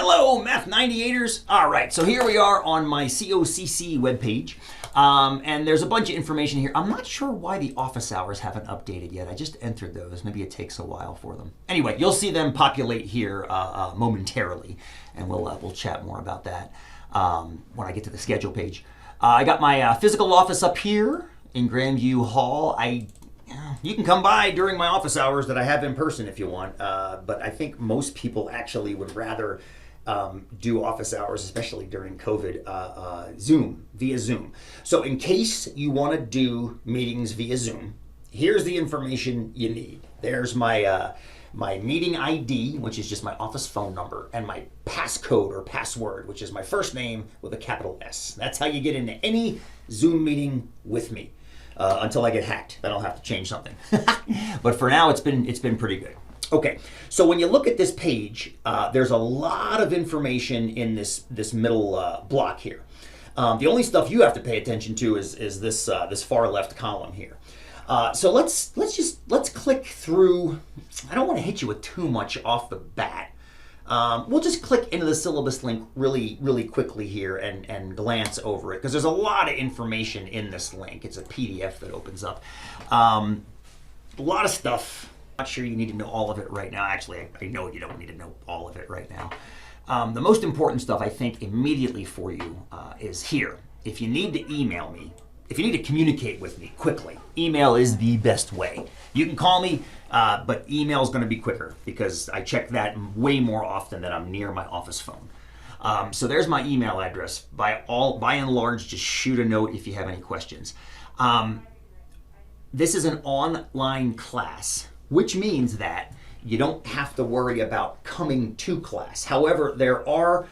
Hello, Math 98ers. All right, so here we are on my COCC webpage. And there's a bunch of information here. I'm not sure why the office hours haven't updated yet. I just entered those. Maybe it takes a while for them. Anyway, you'll see them populate here momentarily, and we'll chat more about that when I get to the schedule page. I got my physical office up here in Grandview Hall. You can come by during my office hours that I have in person if you want, but I think most people actually would rather do office hours, especially during COVID, via Zoom. So in case you want to do meetings via Zoom, here's the information you need. There's my my meeting ID, which is just my office phone number, and my passcode or password, which is my first name with a capital S. That's how you get into any Zoom meeting with me. Until I get hacked, then I'll have to change something. But for now, it's been pretty good. Okay, so when you look at this page, there's a lot of information in this middle block here. The only stuff you have to pay attention to is this far left column here. So let's click through. I don't want to hit you with too much off the bat. We'll just click into the syllabus link really quickly here and glance over it, because there's a lot of information in this link. It's a PDF that opens up. A lot of stuff. Not sure you need to know all of it right now. Actually, I know you don't need to know all of it right now. The most important stuff, I think, immediately for you is here. If you need to email me, if you need to communicate with me quickly, email is the best way. You can call me, but email is going to be quicker because I check that way more often than I'm near my office phone. So there's my email address. By and large, just shoot a note if you have any questions. This is an online class, which means that you don't have to worry about coming to class. However, there are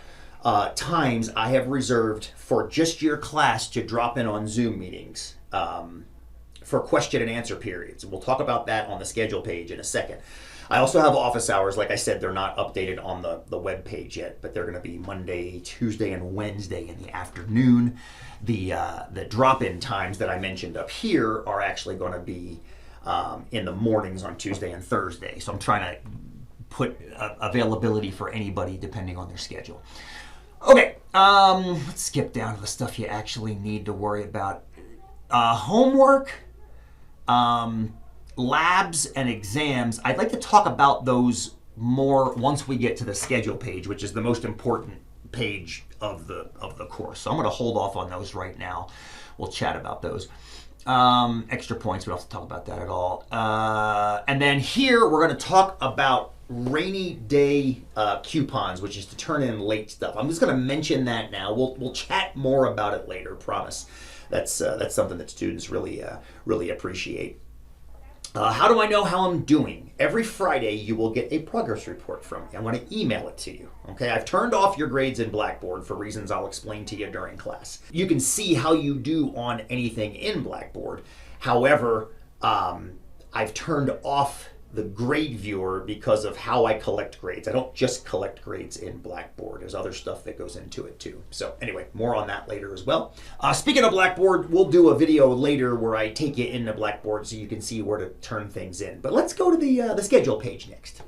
times I have reserved for just your class to drop in on Zoom meetings for question and answer periods. We'll talk about that on the schedule page in a second. I also have office hours. Like I said, they're not updated on the web page yet, but they're going to be Monday, Tuesday, and Wednesday in the afternoon. The drop-in times that I mentioned up here are actually going to be in the mornings on Tuesday and Thursday. So I'm trying to put availability for anybody depending on their schedule. Okay, let's skip down to the stuff you actually need to worry about. Homework, labs, and exams. I'd like to talk about those more once we get to the schedule page, which is the most important page of the course. So I'm going to hold off on those right now. We'll chat about those. Extra points, we don't have to talk about that at all. And then here we're going to talk about rainy day coupons, which is to turn in late stuff. I'm just going to mention that now. We'll chat more about it later, promise. That's something that students really appreciate. How do I know how I'm doing? Every Friday you will get a progress report from me. I'm going to email it to you. Okay, I've turned off your grades in Blackboard for reasons I'll explain to you during class. You can see how you do on anything in Blackboard. However, I've turned off the grade viewer because of how I collect grades. I don't just collect grades in Blackboard. There's other stuff that goes into it too. So anyway, more on that later as well. Speaking of Blackboard, we'll do a video later where I take you into Blackboard so you can see where to turn things in. But let's go to the schedule page next.